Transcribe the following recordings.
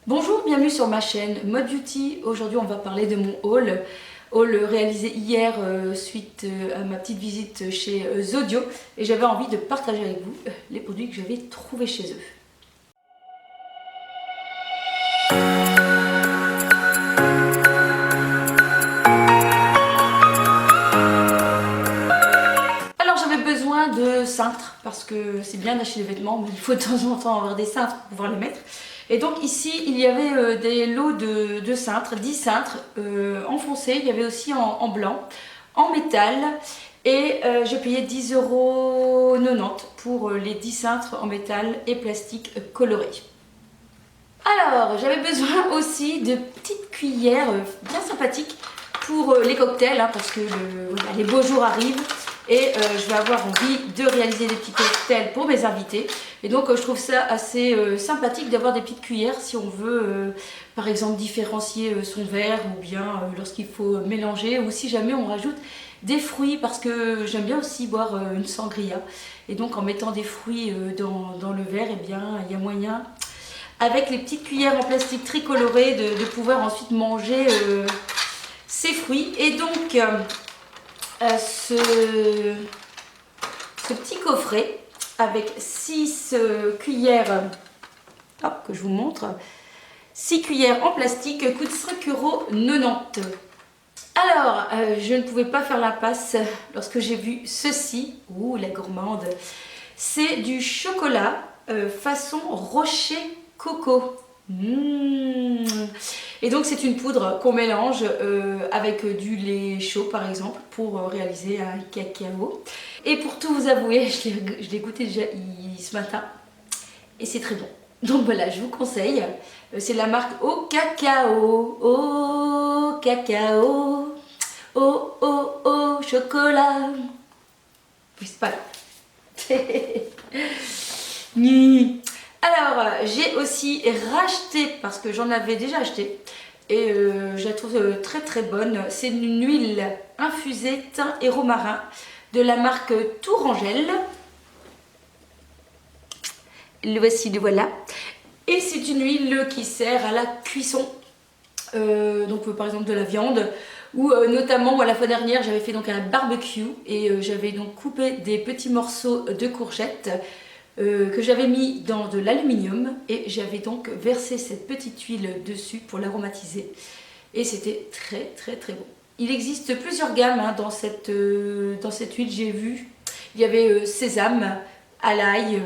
Bonjour, bienvenue sur ma chaîne Mode Beauty. Aujourd'hui on va parler de mon haul réalisé hier suite à ma petite visite chez Zodio, et j'avais envie de partager avec vous les produits que j'avais trouvés chez eux. Alors j'avais besoin de cintres parce que c'est bien d'acheter des vêtements, mais il faut de temps en temps avoir des cintres pour pouvoir les mettre. Et donc ici il y avait des lots de cintres, 10 cintres en foncé, il y avait aussi en blanc, en métal, et j'ai payé 10,90 € pour les 10 cintres en métal et plastique colorés. Alors j'avais besoin aussi de petites cuillères bien sympathiques pour les cocktails, hein, parce que voilà, les beaux jours arrivent. Et je vais avoir envie de réaliser des petits cocktails pour mes invités. Et donc je trouve ça assez sympathique d'avoir des petites cuillères si on veut par exemple différencier son verre, ou bien lorsqu'il faut mélanger, ou si jamais on rajoute des fruits, parce que j'aime bien aussi boire une sangria. Et donc en mettant des fruits dans le verre, eh bien il y a moyen, avec les petites cuillères en plastique tricolorées, de pouvoir ensuite manger ces fruits. Et donc ce petit coffret avec 6 cuillères, hop, que je vous montre, 6 cuillères en plastique, coûte 5,90 €. Alors je ne pouvais pas faire l'impasse lorsque j'ai vu ceci. Ouh, la gourmande, c'est du chocolat façon rocher coco. Et donc c'est une poudre qu'on mélange avec du lait chaud par exemple pour réaliser un cacao. Et pour tout vous avouer, je l'ai goûté déjà ce matin et c'est très bon. Donc voilà, je vous conseille. C'est la marque Au Cacao. Au Cacao. Au chocolat. Oui, c'est pas grave. Alors j'ai aussi racheté, parce que j'en avais déjà acheté et je la trouve très très bonne, c'est une huile infusée thym et romarin de la marque Tourangelle. Le voici, le voilà. Et c'est une huile qui sert à la cuisson, donc par exemple de la viande, ou notamment moi la fois dernière j'avais fait donc un barbecue et j'avais donc coupé des petits morceaux de courgettes que j'avais mis dans de l'aluminium, et j'avais donc versé cette petite huile dessus pour l'aromatiser, et c'était très très très bon. Il existe plusieurs gammes hein, dans cette huile. J'ai vu, il y avait sésame, à l'ail,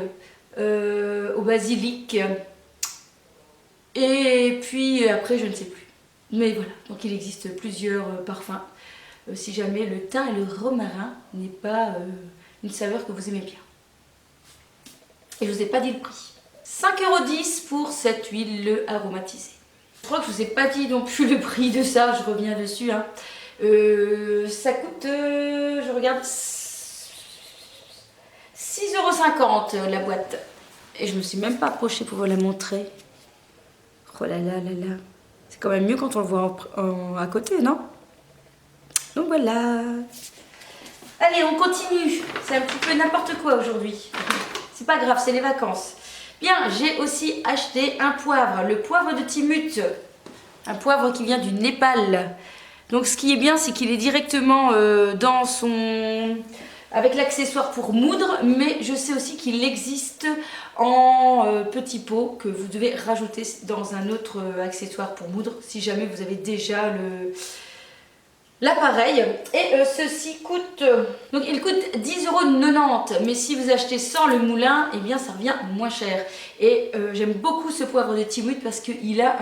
au basilic, et puis après je ne sais plus. Mais voilà, donc il existe plusieurs parfums, si jamais le thym et le romarin n'est pas une saveur que vous aimez bien. Et je ne vous ai pas dit le prix. 5,10 € pour cette huile aromatisée. Je crois que je ne vous ai pas dit non plus le prix de ça, je reviens dessus. Hein. Ça coûte, je regarde, 6,50 € la boîte. Et je ne me suis même pas approchée pour vous la montrer. Oh là là là là. C'est quand même mieux quand on le voit à côté, non? Donc voilà. Allez, on continue. C'est un petit peu n'importe quoi aujourd'hui. C'est pas grave, c'est les vacances. Bien, j'ai aussi acheté un poivre, le poivre de Timut. Un poivre qui vient du Népal. Donc ce qui est bien, c'est qu'il est directement dans son... avec l'accessoire pour moudre, mais je sais aussi qu'il existe en petit pot que vous devez rajouter dans un autre accessoire pour moudre, si jamais vous avez déjà l'appareil. Et ceci coûte, donc il coûte 10,90 €, mais si vous achetez sans le moulin, eh bien ça revient moins cher. Et j'aime beaucoup ce poivre de Timut parce qu'il a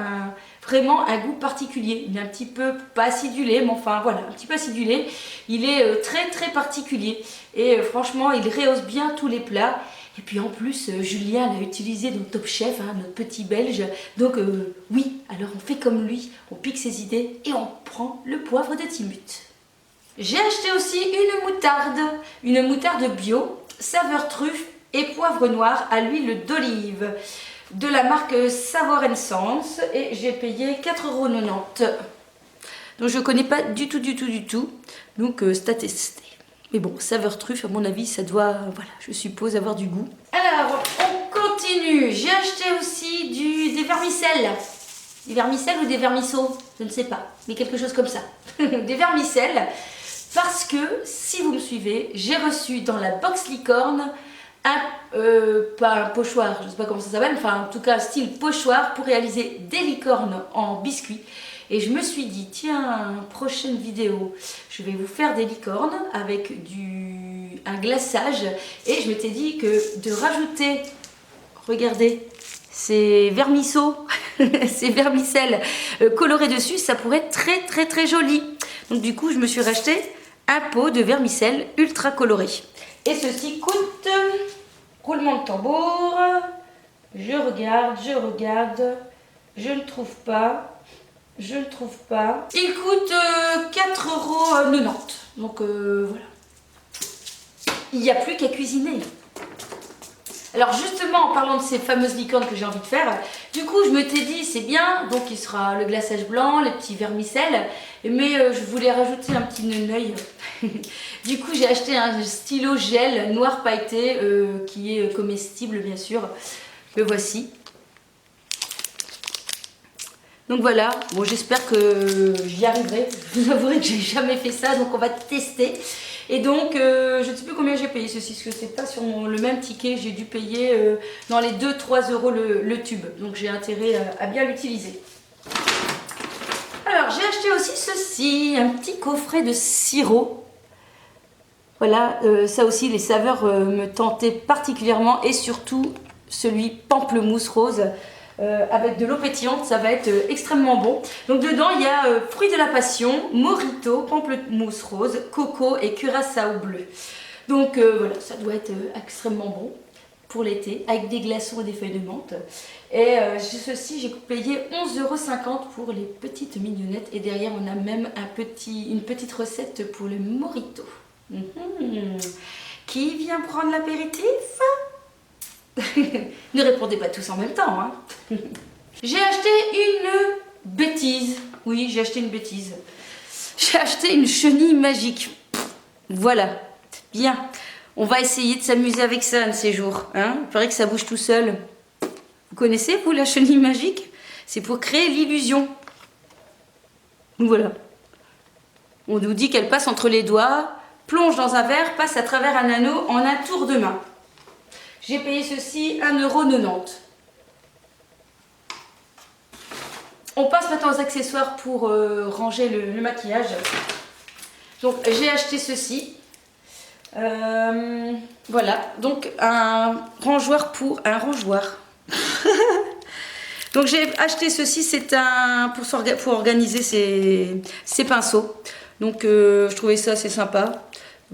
vraiment un goût particulier. Il est un petit peu, pas acidulé, mais enfin voilà, un petit peu acidulé. Il est très très particulier, et franchement il rehausse bien tous les plats. Et puis en plus, Julien l'a utilisé dans Top Chef, hein, notre petit belge. Donc oui, alors on fait comme lui, on pique ses idées et on prend le poivre de Timut. J'ai acheté aussi une moutarde bio, saveur truffe et poivre noir à l'huile d'olive, de la marque Savor & Sense, et j'ai payé 4,90 €. Donc je ne connais pas du tout, donc c'est à tester. Mais bon, saveur truffe, à mon avis, ça doit, voilà, je suppose, avoir du goût. Alors, on continue. J'ai acheté aussi des vermicelles. Des vermicelles ou des vermisseaux? Je ne sais pas, mais quelque chose comme ça. Des vermicelles, parce que si vous me suivez, j'ai reçu dans la box licorne pas un pochoir, je ne sais pas comment ça s'appelle, enfin en tout cas style pochoir pour réaliser des licornes en biscuit. Et je me suis dit, tiens, prochaine vidéo, je vais vous faire des licornes avec un glaçage. Et je m'étais dit que de rajouter, regardez, ces vermisseaux, ces vermicelles colorées dessus, ça pourrait être très très très joli. Donc du coup, je me suis racheté un pot de vermicelles ultra colorées. Et ceci coûte, roulement de tambour, je regarde, je ne trouve pas. Je ne trouve pas. Il coûte 4,90 €. Donc voilà. Il n'y a plus qu'à cuisiner. Alors justement, en parlant de ces fameuses licornes que j'ai envie de faire, du coup je m'étais dit c'est bien, donc il sera le glaçage blanc, les petits vermicelles, mais je voulais rajouter un petit neneuil. Du coup j'ai acheté un stylo gel noir pailleté qui est comestible bien sûr. Le voici. Donc voilà, bon j'espère que j'y arriverai. Je vous avouerai que j'ai jamais fait ça, donc on va tester. Et donc je ne sais plus combien j'ai payé ceci, parce que c'est pas sur le même ticket, j'ai dû payer dans les 2-3 € le tube. Donc j'ai intérêt à bien l'utiliser. Alors j'ai acheté aussi ceci, un petit coffret de sirop. Voilà, ça aussi les saveurs me tentaient particulièrement, et surtout celui pamplemousse rose. Avec de l'eau pétillante, ça va être extrêmement bon. Donc dedans il y a fruits de la passion, morito, pamplemousse rose, coco et curaçao bleu. Donc voilà, ça doit être extrêmement bon pour l'été, avec des glaçons et des feuilles de menthe. Et ceci, j'ai payé 11,50 € pour les petites mignonnettes. Et derrière on a même une petite recette pour le morito. Qui vient prendre l'apéritif? Ne répondez pas tous en même temps, hein. J'ai acheté une bêtise. Oui, j'ai acheté une bêtise. J'ai acheté une chenille magique. Voilà. Bien. On va essayer de s'amuser avec ça un de ces jours. Hein, il paraît que ça bouge tout seul. Vous connaissez, vous, la chenille magique? C'est pour créer l'illusion. Voilà. On nous dit qu'elle passe entre les doigts, plonge dans un verre, passe à travers un anneau en un tour de main. J'ai payé ceci 1,90 €. On passe maintenant aux accessoires pour ranger le maquillage. Donc j'ai acheté ceci. Voilà, donc un rangeoir pour un rangeoir. Donc j'ai acheté ceci, c'est pour organiser ses pinceaux. Donc je trouvais ça assez sympa.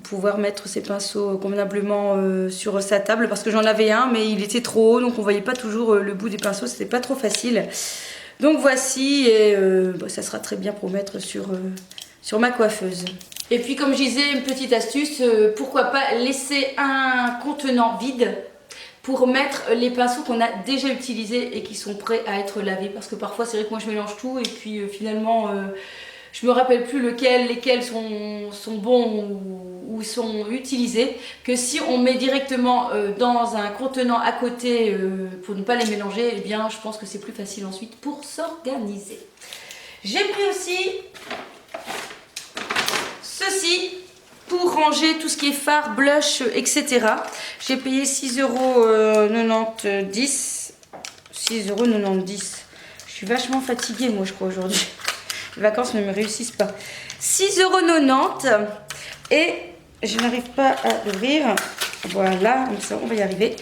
Pouvoir mettre ses pinceaux convenablement sur sa table, parce que j'en avais un mais il était trop haut, donc on voyait pas toujours le bout des pinceaux, c'était pas trop facile. Donc voici, et ça sera très bien pour mettre sur ma coiffeuse. Et puis comme je disais, une petite astuce, pourquoi pas laisser un contenant vide pour mettre les pinceaux qu'on a déjà utilisés et qui sont prêts à être lavés, parce que parfois c'est vrai que moi je mélange tout et puis finalement je me rappelle plus lesquels sont bons ou sont utilisés, que si on met directement dans un contenant à côté pour ne pas les mélanger, eh bien je pense que c'est plus facile ensuite pour s'organiser. J'ai pris aussi ceci pour ranger tout ce qui est fard, blush, etc. J'ai payé 6,90 €. 6,90 €. Je suis vachement fatiguée moi je crois aujourd'hui. Les vacances ne me réussissent pas. 6,90 € et je n'arrive pas à l'ouvrir. Voilà, comme ça on va y arriver.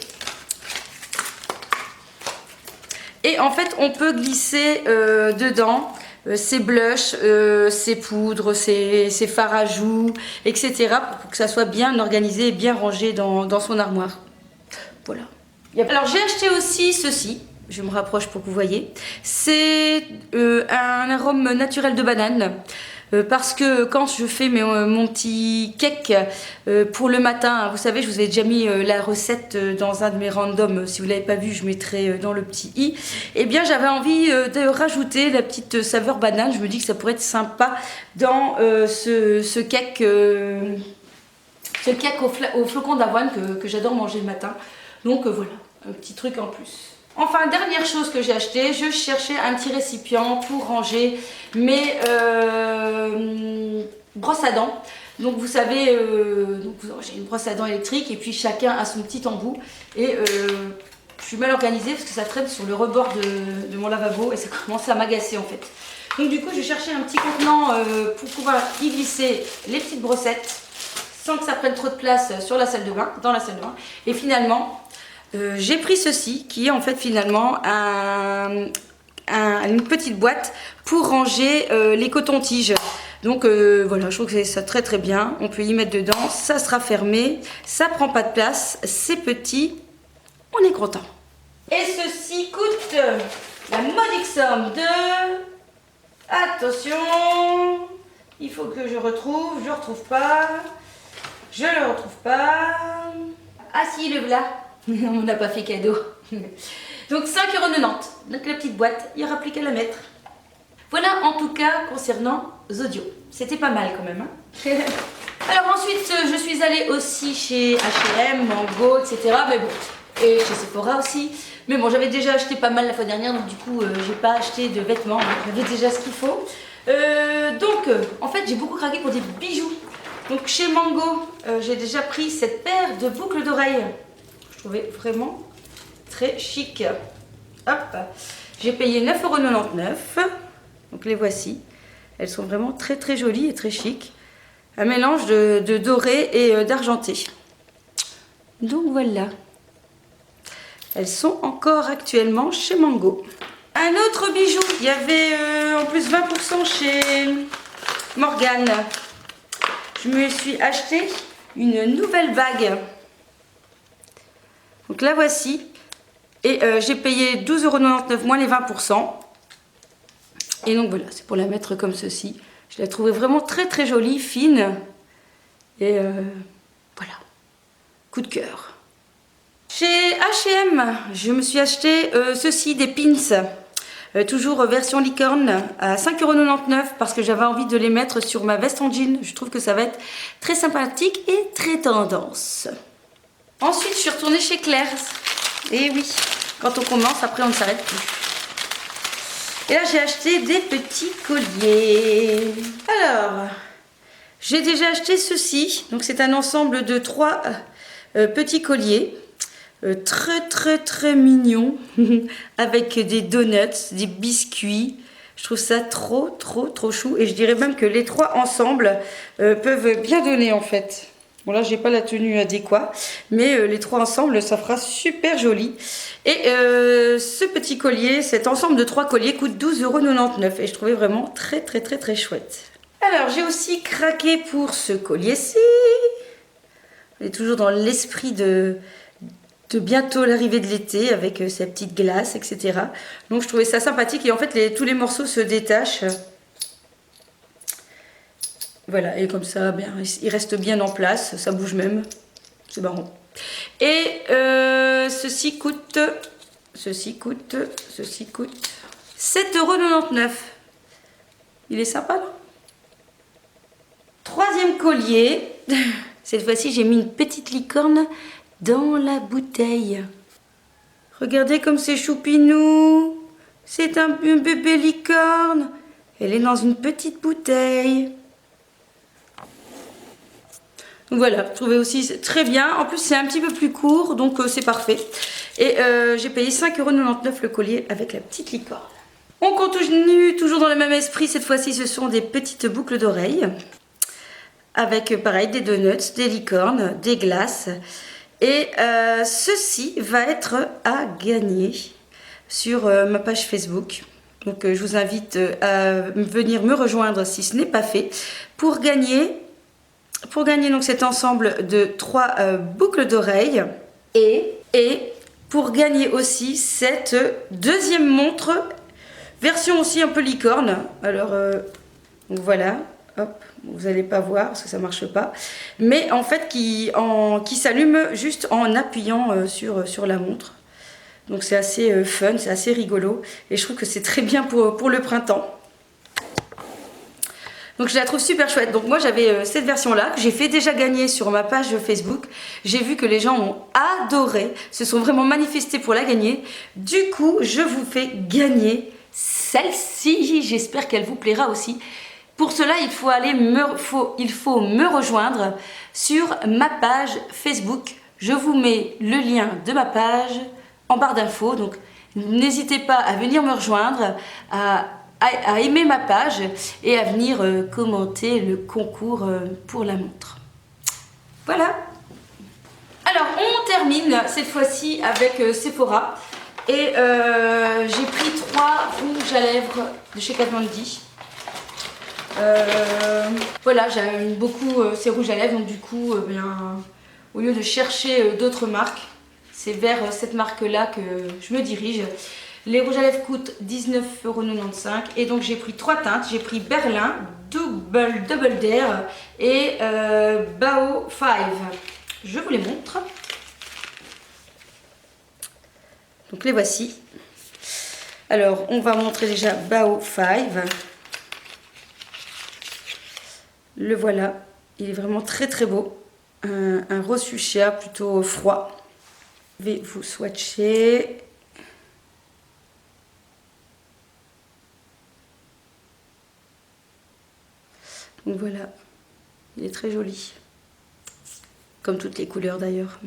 Et en fait on peut glisser dedans ses blushs, ses poudres, ses fards à joues, etc. pour que ça soit bien organisé et bien rangé dans son armoire. Voilà. Alors j'ai acheté aussi ceci. Je me rapproche pour que vous voyez. C'est un arôme naturel de banane. Parce que quand je fais mon petit cake pour le matin, vous savez, je vous ai déjà mis la recette dans un de mes randoms. Si vous ne l'avez pas vu, je mettrai dans le petit i. Eh bien, j'avais envie de rajouter la petite saveur banane. Je me dis que ça pourrait être sympa dans ce cake au flocon d'avoine que j'adore manger le matin. Donc voilà, un petit truc en plus. Enfin, dernière chose que j'ai acheté, je cherchais un petit récipient pour ranger mes brosses à dents. Donc vous savez, j'ai une brosse à dents électrique et puis chacun a son petit embout. Et je suis mal organisée parce que ça traîne sur le rebord de mon lavabo et ça commence à m'agacer en fait. Donc du coup, je cherchais un petit contenant pour pouvoir y glisser les petites brossettes sans que ça prenne trop de place sur la salle de bain, dans la salle de bain. Et finalement, j'ai pris ceci qui est en fait finalement une petite boîte pour ranger les cotons-tiges. Donc voilà, je trouve que c'est ça très très bien. On peut y mettre dedans, ça sera fermé, ça prend pas de place, c'est petit, on est content. Et ceci coûte la modique somme de... Attention, il faut que je retrouve, je ne retrouve pas, je le retrouve pas. Ah si, le voilà, on n'a pas fait cadeau. Donc 5,90 €, donc la petite boîte, il n'y aura plus qu'à la mettre. Voilà en tout cas concernant Zodio, c'était pas mal quand même. Hein. Alors ensuite, je suis allée aussi chez H&M, Mango, etc. Mais bon, et chez Sephora aussi. Mais bon, j'avais déjà acheté pas mal la fois dernière, donc du coup, j'ai pas acheté de vêtements, j'avais déjà ce qu'il faut. En fait, j'ai beaucoup craqué pour des bijoux. Donc chez Mango, j'ai déjà pris cette paire de boucles d'oreilles. Je trouvais vraiment très chic. Hop, j'ai payé 9,99 €. Donc les voici. Elles sont vraiment très très jolies et très chic. Un mélange de doré et d'argenté. Donc voilà. Elles sont encore actuellement chez Mango. Un autre bijou, il y avait en plus 20% chez Morgane. Je me suis acheté une nouvelle bague. Donc la voici. Et j'ai payé 12,99 € moins les 20%. Et donc voilà, c'est pour la mettre comme ceci. Je la trouvais vraiment très très jolie, fine. Et voilà, coup de cœur. Chez H&M, je me suis acheté ceci, des pins. Toujours version licorne à 5,99 € parce que j'avais envie de les mettre sur ma veste en jean. Je trouve que ça va être très sympathique et très tendance. Ensuite, je suis retournée chez Claire's. Et oui, quand on commence, après on ne s'arrête plus. Et là, j'ai acheté des petits colliers. Alors, j'ai déjà acheté ceci. Donc, c'est un ensemble de 3 petits colliers. Très, très, très mignons. Avec des donuts, des biscuits. Je trouve ça trop, trop, trop chou. Et je dirais même que les 3 ensemble peuvent bien donner, en fait. Bon, là, j'ai pas la tenue adéquate, mais les 3 ensemble, ça fera super joli. Et ce petit collier, cet ensemble de 3 colliers coûte 12,99 € et je trouvais vraiment très, très, très, très chouette. Alors, j'ai aussi craqué pour ce collier-ci. On est toujours dans l'esprit de bientôt l'arrivée de l'été avec sa petite glace, etc. Donc, je trouvais ça sympathique et en fait, tous les morceaux se détachent. Voilà, et comme ça, bien, il reste bien en place, ça bouge même, c'est marrant. Et ceci coûte 7,99 €. Il est sympa, non? Troisième collier, cette fois-ci j'ai mis une petite licorne dans la bouteille. Regardez comme c'est choupinou, c'est un bébé licorne, elle est dans une petite bouteille. Donc voilà, je trouvais aussi très bien. En plus, c'est un petit peu plus court, donc c'est parfait. Et j'ai payé 5,99 € le collier avec la petite licorne. On continue toujours dans le même esprit. Cette fois-ci, ce sont des petites boucles d'oreilles. Avec, pareil, des donuts, des licornes, des glaces. Et ceci va être à gagner sur ma page Facebook. Donc je vous invite à venir me rejoindre si ce n'est pas fait pour gagner donc cet ensemble de 3 boucles d'oreilles et pour gagner aussi cette deuxième montre version aussi un peu licorne. Alors voilà, hop, vous n'allez pas voir parce que ça marche pas, mais en fait qui s'allume juste en appuyant sur la montre. Donc c'est assez fun, c'est assez rigolo et je trouve que c'est très bien pour le printemps. Donc je la trouve super chouette. Donc moi j'avais cette version-là que j'ai fait déjà gagner sur ma page Facebook. J'ai vu que les gens ont adoré, se sont vraiment manifestés pour la gagner. Du coup, je vous fais gagner celle-ci. J'espère qu'elle vous plaira aussi. Pour cela, il faut me rejoindre sur ma page Facebook. Je vous mets le lien de ma page en barre d'infos. Donc n'hésitez pas à venir me rejoindre, à aimer ma page et à venir commenter le concours pour la montre. Voilà. Alors on termine cette fois-ci avec Sephora et j'ai pris 3 rouges à lèvres de chez Kat Von D. Voilà, j'aime beaucoup ces rouges à lèvres, donc du coup au lieu de chercher d'autres marques, c'est vers cette marque là que je me dirige. Les rouges à lèvres coûtent 19,95 € et donc j'ai pris 3 teintes. J'ai pris Berlin, Double Dare et Bao 5. Je vous les montre. Donc les voici. Alors on va montrer déjà Bao 5. Le voilà, il est vraiment très très beau. Un rose fuchsia plutôt froid. Je vais vous swatcher. Donc voilà, il est très joli, comme toutes les couleurs d'ailleurs.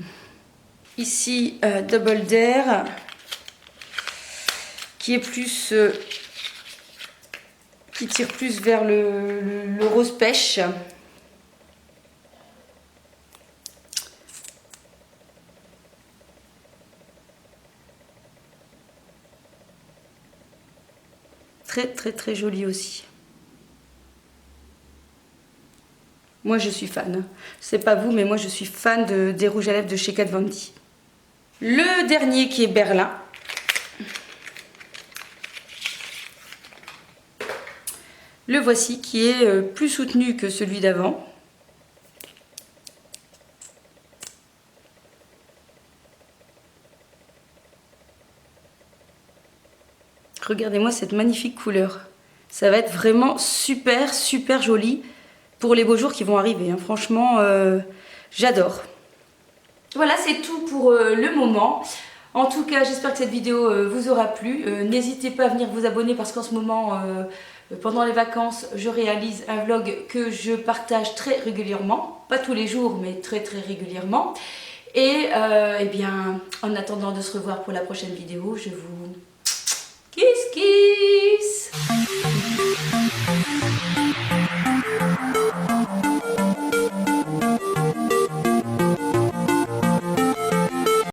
Ici, Double Dare, qui est plus, qui tire plus vers le rose pêche. Très très très joli aussi. Moi je suis fan, c'est pas vous mais moi je suis fan des rouges à lèvres de chez Kat Von D. Le dernier qui est Berlin. Le voici qui est plus soutenu que celui d'avant. Regardez-moi cette magnifique couleur. Ça va être vraiment super super joli pour les beaux jours qui vont arriver. Hein. Franchement, j'adore. Voilà, c'est tout pour le moment. En tout cas, j'espère que cette vidéo vous aura plu. N'hésitez pas à venir vous abonner parce qu'en ce moment, pendant les vacances, je réalise un vlog que je partage très régulièrement. Pas tous les jours, mais très très régulièrement. Et eh bien, en attendant de se revoir pour la prochaine vidéo, je vous kiss kiss.